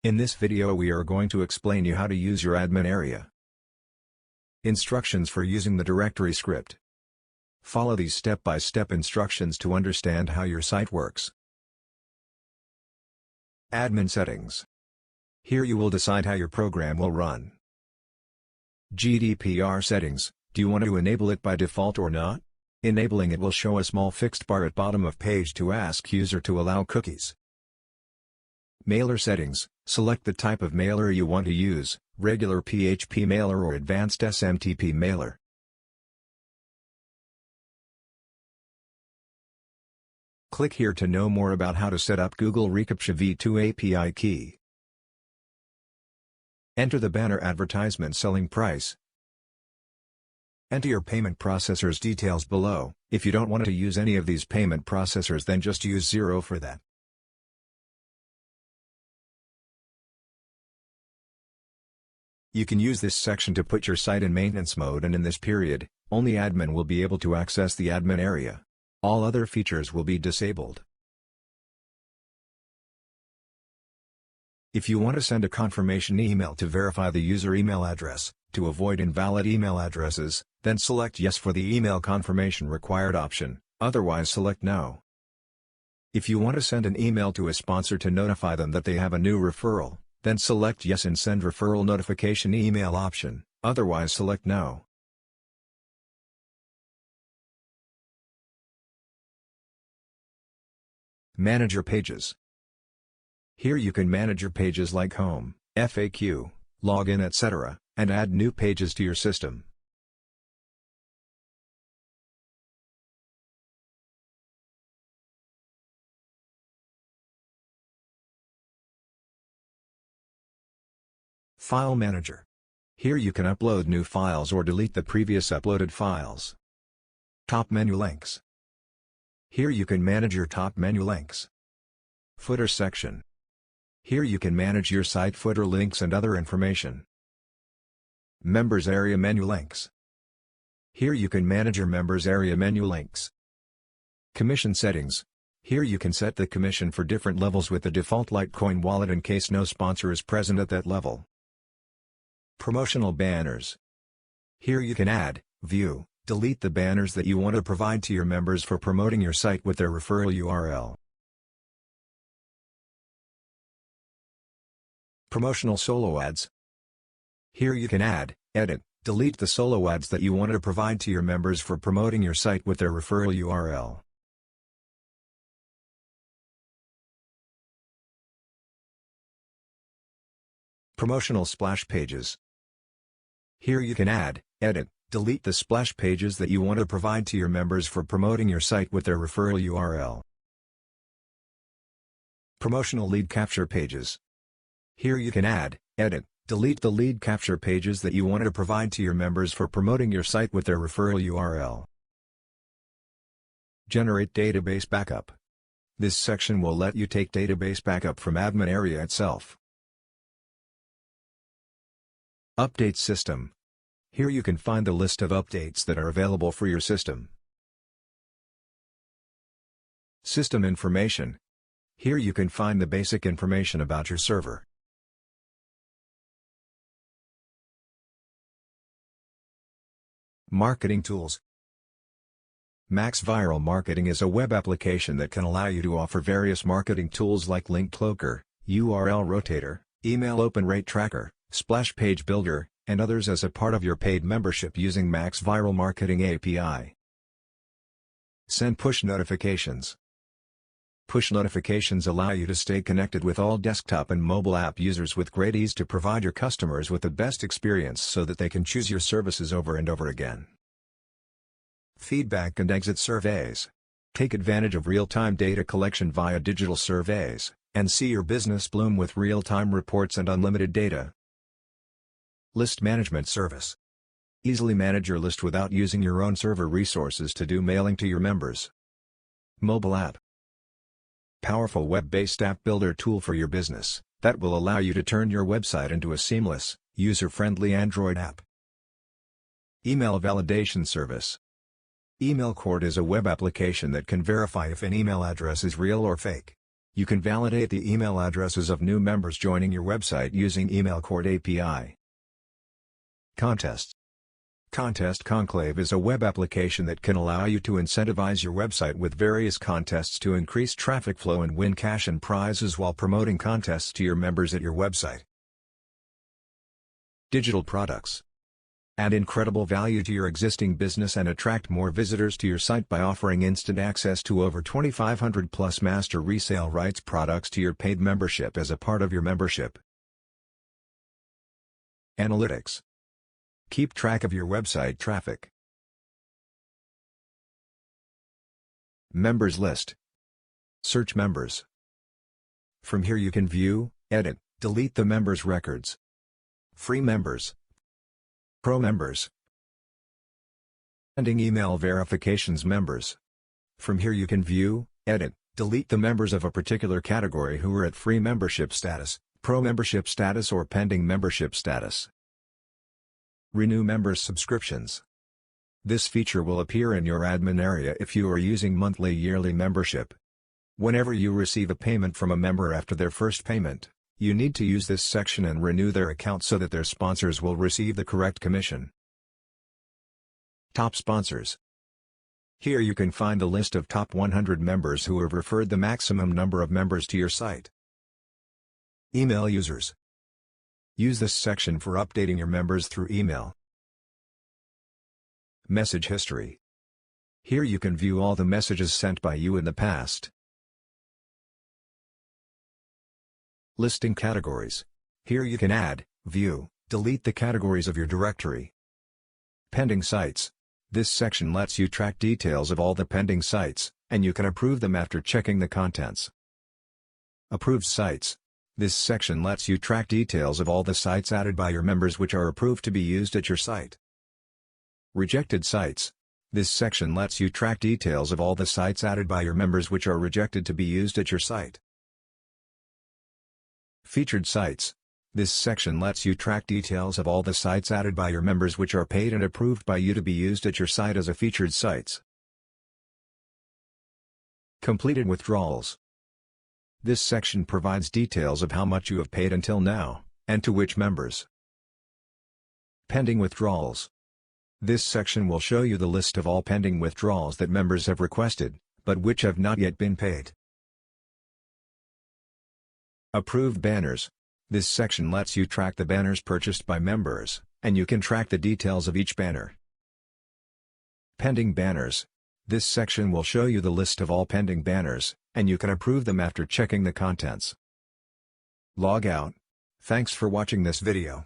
In this video we are going to explain you how to use your admin area. Instructions for using the directory script. Follow these step-by-step instructions to understand how your site works. Admin settings. Here you will decide how your program will run. GDPR settings. Do you want to enable it by default or not? Enabling it will show a small fixed bar at bottom of page to ask user to allow cookies. Mailer settings. Select the type of mailer you want to use, regular PHP mailer or advanced SMTP mailer. Click here to know more about how to set up Google reCAPTCHA v2 API key. Enter the banner advertisement selling price. Enter your payment processor's details below. If you don't want to use any of these payment processors, then just use 0 for that. You can use this section to put your site in maintenance mode, and in this period, only admin will be able to access the admin area. All other features will be disabled. If you want to send a confirmation email to verify the user email address, to avoid invalid email addresses, then select Yes for the email confirmation required option, otherwise select No. If you want to send an email to a sponsor to notify them that they have a new referral, then select Yes and Send Referral Notification Email option, otherwise select No. Manage your pages. Here you can manage your pages like Home, FAQ, Login, etc., and add new pages to your system. File Manager. Here you can upload new files or delete the previous uploaded files. Top menu links. Here you can manage your top menu links. Footer section. Here you can manage your site footer links and other information. Members area menu links. Here you can manage your members area menu links. Commission settings. Here you can set the commission for different levels with the default Litecoin wallet in case no sponsor is present at that level. Promotional banners. Here you can add, view, delete the banners that you want to provide to your members for promoting your site with their referral URL. Promotional solo ads. Here you can add, edit, delete the solo ads that you want to provide to your members for promoting your site with their referral URL. Promotional splash pages. Here you can add, edit, delete the splash pages that you want to provide to your members for promoting your site with their referral URL. Promotional lead capture pages. Here you can add, edit, delete the lead capture pages that you want to provide to your members for promoting your site with their referral URL. Generate database backup. This section will let you take database backup from admin area itself. Update system. Here you can find the list of updates that are available for your system. System information. Here you can find the basic information about your server. Marketing tools. Max Viral Marketing is a web application that can allow you to offer various marketing tools like Link Cloaker, URL Rotator, Email Open Rate Tracker, Splash Page Builder, and others as a part of your paid membership using Max Viral Marketing API. Send push notifications. Push notifications allow you to stay connected with all desktop and mobile app users with great ease to provide your customers with the best experience so that they can choose your services over and over again. Feedback and exit surveys. Take advantage of real-time data collection via digital surveys, and see your business bloom with real-time reports and unlimited data. List management service. Easily manage your list without using your own server resources to do mailing to your members. Mobile app. Powerful web-based app builder tool for your business, that will allow you to turn your website into a seamless, user-friendly Android app. Email validation service. Email Court is a web application that can verify if an email address is real or fake. You can validate the email addresses of new members joining your website using Email Court API. Contests. Contest Conclave is a web application that can allow you to incentivize your website with various contests to increase traffic flow and win cash and prizes while promoting contests to your members at your website. Digital products. Add incredible value to your existing business and attract more visitors to your site by offering instant access to over 2,500 plus master resale rights products to your paid membership as a part of your membership. Analytics. Keep track of your website traffic. Members list. Search members. From here you can view, edit, delete the members' records. Free members. Pro members. Pending email verifications members. From here you can view, edit, delete the members of a particular category who are at free membership status, pro membership status or pending membership status. Renew members' subscriptions. This feature will appear in your admin area if you are using monthly yearly membership. Whenever you receive a payment from a member after their first payment, you need to use this section and renew their account so that their sponsors will receive the correct commission. Top sponsors. Here you can find a list of top 100 members who have referred the maximum number of members to your site. Email users. Use this section for updating your members through email. Message history. Here you can view all the messages sent by you in the past. Listing categories. Here you can add, view, delete the categories of your directory. Pending sites. This section lets you track details of all the pending sites, and you can approve them after checking the contents. Approved sites. This section lets you track details of all the sites added by your members which are approved to be used at your site. Rejected sites. This section lets you track details of all the sites added by your members which are rejected to be used at your site. Featured sites. This section lets you track details of all the sites added by your members which are paid and approved by you to be used at your site as a featured sites. Completed withdrawals. This section provides details of how much you have paid until now, and to which members. Pending withdrawals. This section will show you the list of all pending withdrawals that members have requested, but which have not yet been paid. Approved banners. This section lets you track the banners purchased by members, and you can track the details of each banner. Pending banners. This section will show you the list of all pending banners, and you can approve them after checking the contents. Log out. Thanks for watching this video.